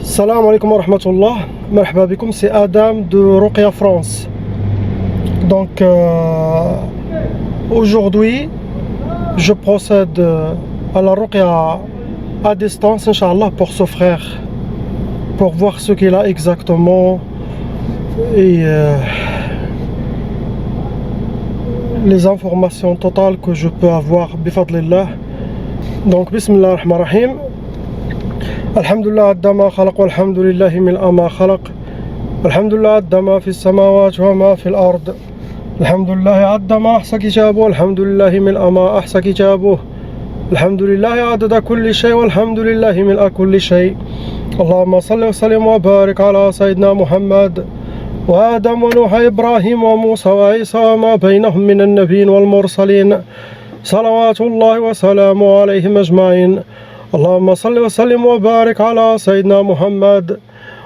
Salam alaikum wa rahmatullah. Marhaba bikum, c'est Adam de Ruqya France. Donc aujourd'hui, je procède à la Ruqya à distance, Inch'Allah, pour ce frère, pour voir ce qu'il a exactement et les informations totales que je peux avoir, bifadlillah. Donc, bismillah ar-Rahman ar-Rahim. Alhamdulillah adda ma khalaq walhamdulillahi mil'a ma khalaq. Alhamdulillah adda ma fi as-samawati wa ma fi al-ard. Alhamdulillah adda ma ahsa kitabuhu. Alhamdulillahi mil'a ma ahsa kitabuhu. Alhamdulillahi adada kulli shay walhamdulillahi mil'a kulli shay. Allahumma salli wa sallim wa barik ala sayyidina Muhammad wa Adam wa Nuh Ibrahim wa Musa wa Isa wa ma baynahum min an-nabiyyin wal mursalin. Salawatullahi wa salamu alayhim ajma'in. اللهم صل وسلم وبارك على سيدنا محمد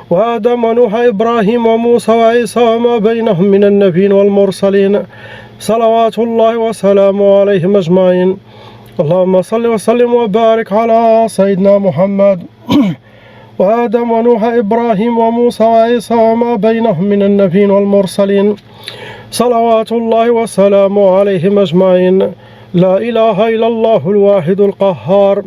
وآدم ونوح إبراهيم وموسى وعيسى وما بينهم من النبيين والمرسلين صلوات الله وسلامه عليهم أجمعين. اللهم صل وسلم وبارك على سيدنا محمد وآدم ونوح إبراهيم وموسى وعيسى وما بينهم من النبيين والمرسلين صلوات الله وسلامه عليهم أجمعين. لا إله إلا الله الواحد القهار.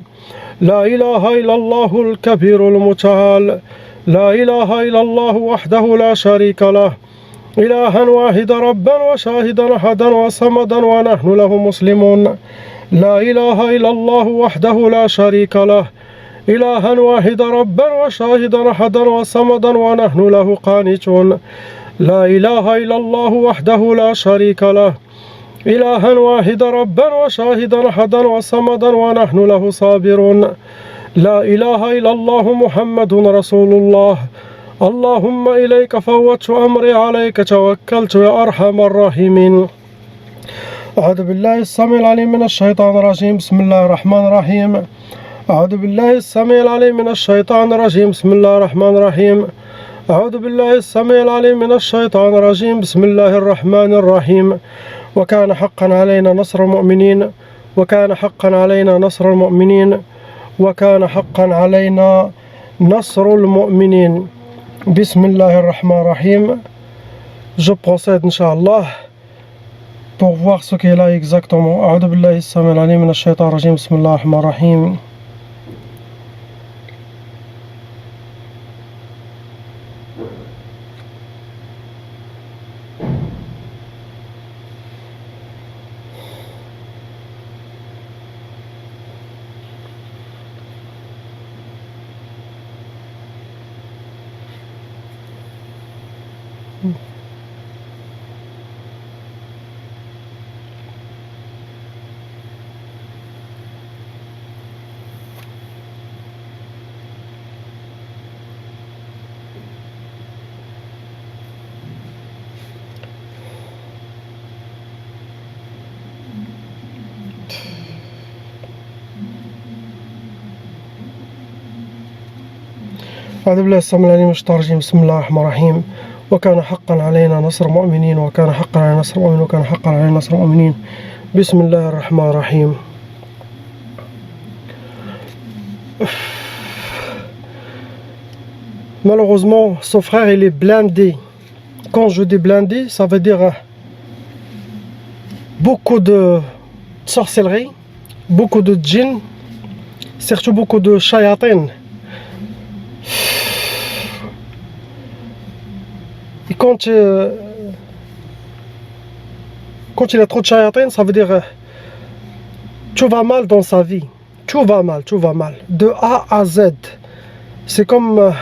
لا إله إلا الله الكبير المتعال. لا إله إلا الله وحده لا شريك له. إلها واحدا ربا وشاهدا أحدا وصمدا ونحن له مسلمون. لا إله إلا الله وحده لا شريك له. إلها واحدا ربا وشاهدا أحدا وصمدا ونحن له قانتون. لا إله إلا الله وحده لا شريك له. إلها واحدا ربا وشاهدا أحدا وصمدا ونحن له صابرون. لا إله إلا الله محمد رسول الله. اللهم إليك فوضت أمري عليك توكلت يا أرحم الراحمين. أعوذ بالله السميع العليم من الشيطان الرجيم. بسم الله الرحمن الرحيم. أعوذ بالله السميع العليم من الشيطان الرجيم. بسم الله الرحمن الرحيم. أعوذ بالله السميع العليم من الشيطان الرجيم. بسم الله الرحمن الرحيم. وكان حقا علينا نصر المؤمنين. وكان حقا علينا نصر المؤمنين. وكان حقا علينا نصر المؤمنين. بسم الله الرحمن الرحيم. Je procède, Inch'Allah, pour voir ce qu'il a exactement. أعوذ بالله السميع العليم من الشيطان الرجيم. بسم الله الرحمن الرحيم. أعوذ بالله السميع العليم من الشيطان الرجيم. بسم الله الرحمن الرحيم. وكان حقا علينا نصر المؤمنين. وكان حقا علينا نصر المؤمنين. وكان حقا علينا نصر المؤمنين. بسم الله الرحمن الرحيم. Malheureusement, son frère il est blindé. Quand je dis blindé, ça veut dire beaucoup de sorcellerie, beaucoup de djinns, surtout beaucoup de shayatin. Et quand il a trop de shayatin, ça veut dire tout va mal dans sa vie. Tout va mal, tout va mal. De A à Z. C'est comme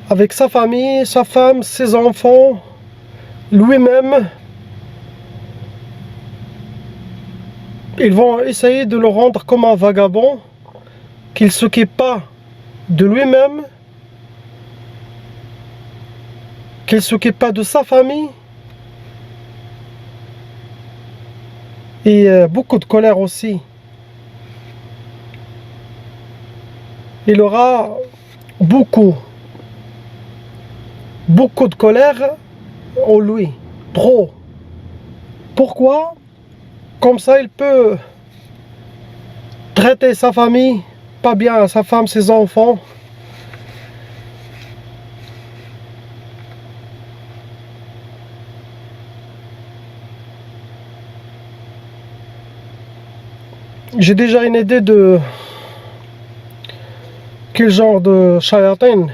avec sa famille, sa femme, ses enfants, lui-même. Ils vont essayer de le rendre comme un vagabond, qu'il ne s'occupe pas de lui-même, qu'il ne s'occupe pas de sa famille, et beaucoup de colère aussi. Il aura beaucoup de colère en lui, trop. Pourquoi? Comme ça il peut traiter sa famille pas bien, sa femme, ses enfants. J'ai déjà une idée de quel genre de shayatin,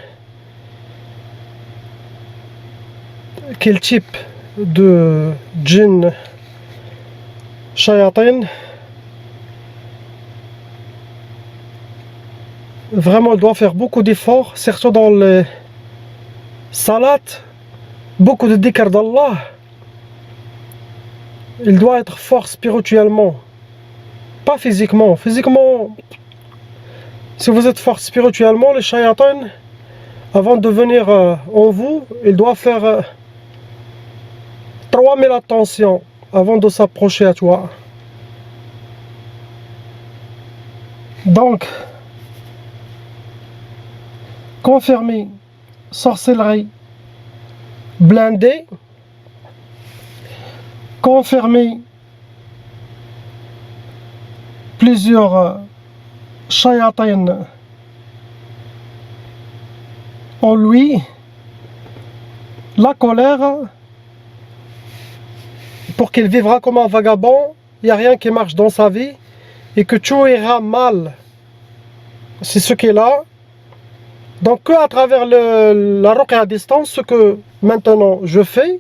quel type de djinn shayatin vraiment doit faire beaucoup d'efforts, surtout dans les salats, beaucoup de dhikr d'Allah. Il doit être fort spirituellement, pas physiquement. Physiquement, si vous êtes fort spirituellement, les shayatans, avant de venir en vous, il doit faire 3000 attentions avant de s'approcher à toi. Donc, confirmé, sorcellerie, blindé, confirmé, plusieurs shayatins en lui, la colère, pour qu'il vivra comme un vagabond, il n'y a rien qui marche dans sa vie et que tout ira mal. C'est ce qui est là. Donc à travers la ruqya à distance, ce que maintenant je fais,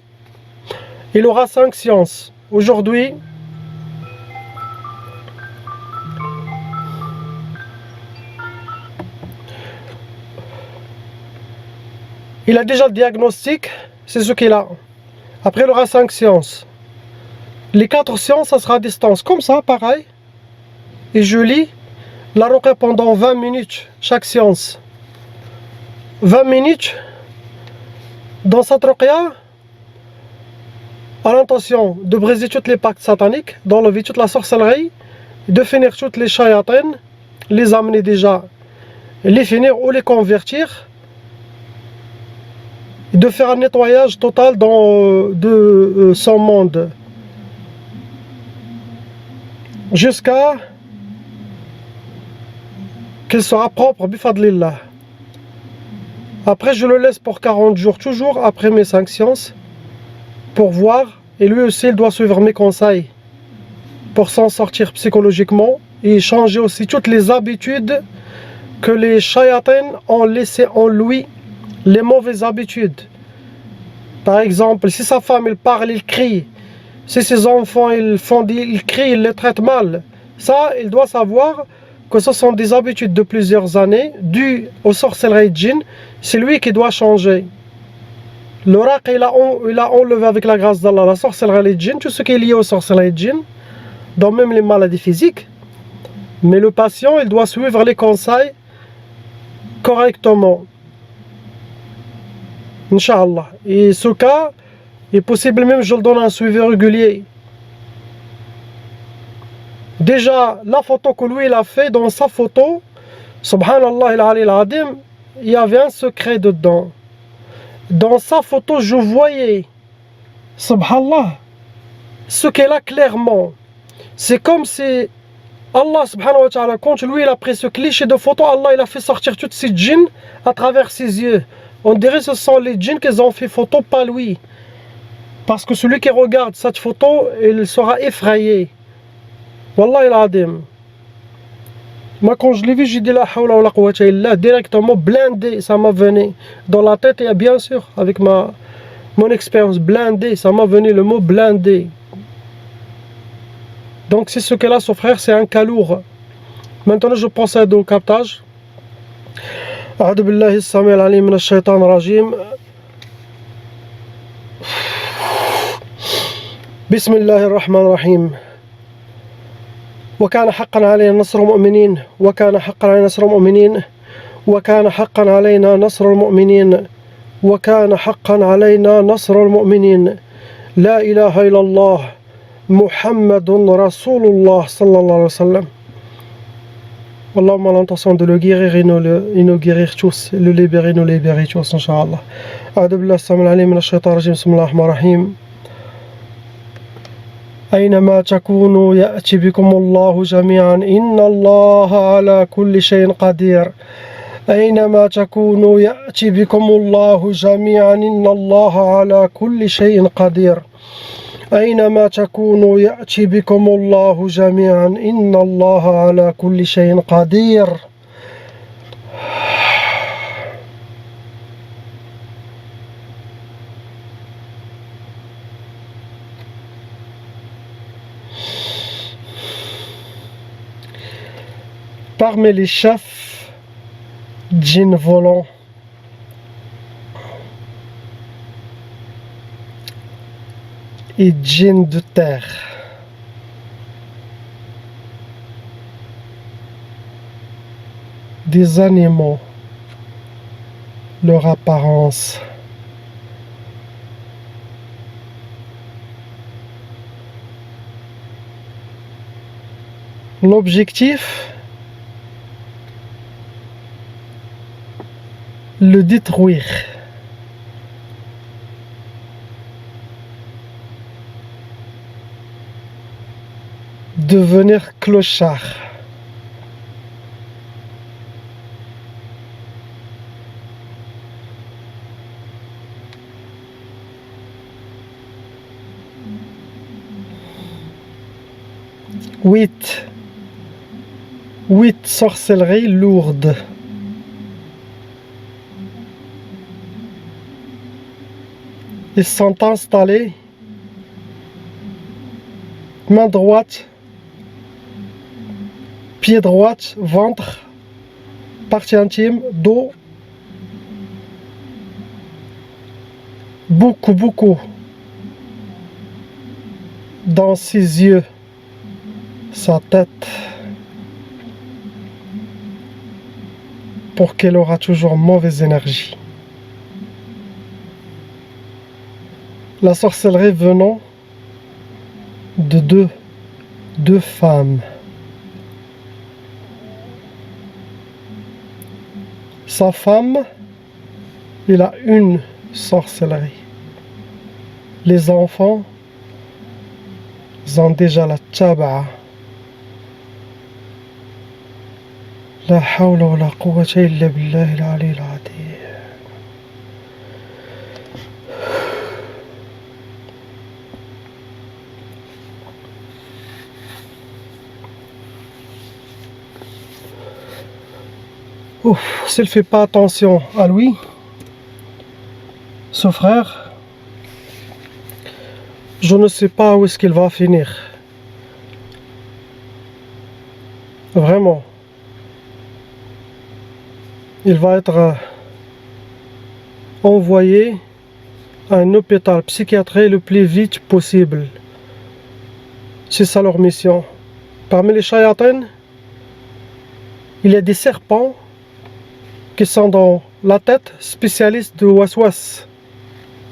il aura 5 séances. Aujourd'hui, il a déjà le diagnostic, c'est ce qu'il a. Après il aura 5 séances. Les 4 séances, ça sera à distance, comme ça, pareil. Et je lis la ruqya pendant 20 minutes, chaque séance. 20 minutes, dans cette ruqya, à l'intention de briser tous les pactes sataniques, d'enlever toute la sorcellerie, de finir toutes les shayatines, les amener déjà, les finir ou les convertir, et de faire un nettoyage total de son monde. Jusqu'à qu'il sera propre, bifadlillah. Après, je le laisse pour 40 jours, toujours après mes 5 séances, pour voir, et lui aussi, il doit suivre mes conseils pour s'en sortir psychologiquement et changer aussi toutes les habitudes que les shayatins ont laissées en lui, les mauvaises habitudes. Par exemple, si sa femme, il parle, il crie, si ses enfants, ils crient, ils les traitent mal, ça, il doit savoir que ce sont des habitudes de plusieurs années dues aux sorcelleries djinn. C'est lui qui doit changer. Le raq, il a enlevé avec la grâce d'Allah la sorcellerie djinn, tout ce qui est lié aux sorcelleries djinn, dont même les maladies physiques. Mais le patient, il doit suivre les conseils correctement. Inch'Allah. Et ce cas, il est possible même, je le donne un suivi régulier. Déjà, la photo que lui il a fait, dans sa photo, subhanallah al-ali al-adim, il y avait un secret dedans. Dans sa photo, je voyais, subhanallah, ce qu'elle a clairement. C'est comme si Allah subhanahu wa ta'ala, quand lui il a pris ce cliché de photo, Allah il a fait sortir toutes ces djinns à travers ses yeux. On dirait que ce sont les djinns qui ont fait photo, pas lui. Parce que celui qui regarde cette photo, il sera effrayé. Wallah il adim. Moi quand je l'ai vu, j'ai dit la hawla wa la quwwata illa, directement blindé, ça m'a venu dans la tête, et bien sûr avec mon expérience blindé, ça m'a venu le mot blindé. Donc c'est ce qu'elle a, son frère, c'est un calour. Maintenant je procède au captage. A'udhu billahi as-sami' al-alim min ash-shaytan ar-rajim. Bismillahir rahmanir rahim. وكان حقا علينا نصر المؤمنين وكان حقا علينا نصر المؤمنين وكان حقا علينا نصر المؤمنين وكان حقا علينا نصر المؤمنين لا إله إلا الله محمد رسول الله صلى الله عليه وسلم. Allahumma à l'intention de le guérir et nous guérir tous, le libérer, nous libérer tous, Inch'Allah. A'udhu billahi as-samil alim min ash-shaytan rajim, bismillahir rahmanir rahim. أينما تكونوا يأتي بكم الله جميعا إن الله على كل شيء قدير أينما تكونوا يأتي بكم الله جميعا إن الله على كل شيء قدير أينما تكونوا يأتي بكم الله جميعا إن الله على كل شيء قدير. Parmi les chefs djinns volants, et djinns de terre, des animaux, leur apparence, l'objectif, le détruire, devenir clochard, huit sorcelleries lourdes. Ils sont installés, main droite, pied droit, ventre, partie intime, dos, beaucoup, dans ses yeux, sa tête, pour qu'elle aura toujours mauvaise énergie. La sorcellerie venant de deux femmes. Sa femme, il a une sorcellerie. Les enfants, ils ont déjà la taba'a. La hawla wa la quwwata illa billahi al-ali al-azim. S'il ne fait pas attention à lui, ce frère, je ne sais pas où est-ce qu'il va finir. Vraiment. Il va être envoyé à un hôpital psychiatrique le plus vite possible. C'est ça leur mission. Parmi les shayatins, il y a des serpents qui sont dans la tête, spécialistes de waswas,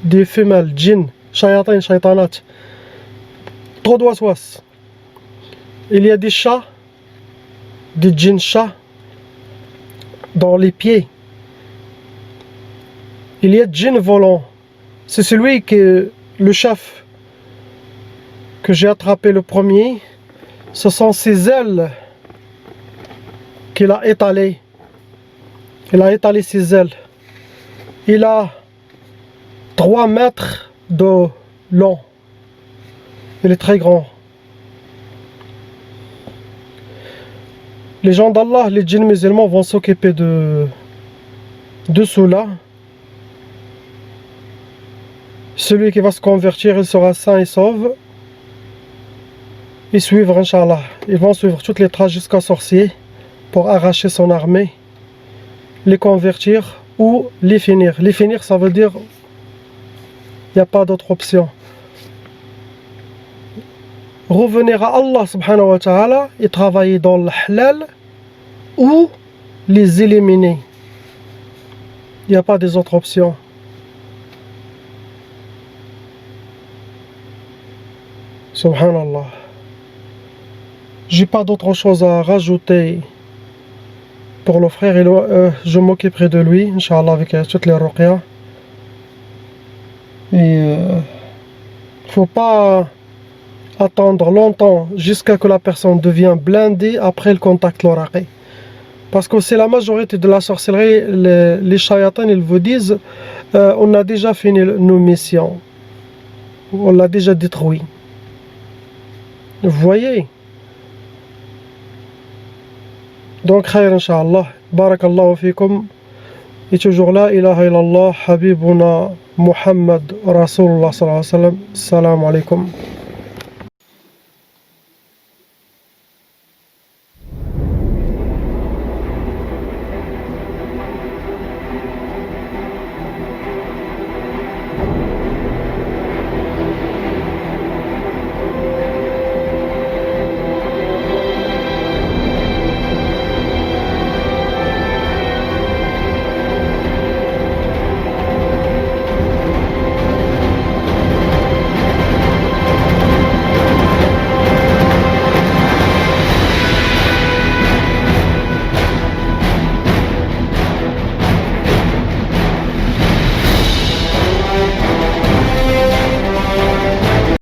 des femelles, djinns, shayatin, shaytanat, trop de waswas. Il y a des chats, des djinns chats, dans les pieds. Il y a djinn volant. C'est celui que le chef que j'ai attrapé le premier. Ce sont ses ailes qu'il a étalées. Il a étalé ses ailes. Il a 3 mètres de long. Il est très grand. Les gens d'Allah, les djinns musulmans vont s'occuper de cela. Celui qui va se convertir, il sera sain et sauve. Et suivre, Inch'Allah. Ils vont suivre toutes les traces jusqu'à sorcier pour arracher son armée, les convertir ou les finir. Les finir, ça veut dire il n'y a pas d'autre option. Revenir à Allah subhanahu wa ta'ala et travailler dans le halal ou les éliminer. Il n'y a pas des autres options. Subhanallah. J'ai pas d'autre chose à rajouter pour le frère. Je m'occuperai de lui, Inch'Allah, avec toutes les ruqyas. Et faut pas attendre longtemps jusqu'à ce que la personne devienne blindée après le contact l'oraqi. Parce que c'est la majorité de la sorcellerie, les shayatans, ils vous disent on a déjà fini nos missions, on l'a déjà détruit. Vous voyez? Donc, khayr, Inch'Allah. Barakallahu fikum. Et toujours là, ilaha illallah, habibuna Muhammad, Rasulullah sallallahu alayhi wa sallam. Salam alaikum.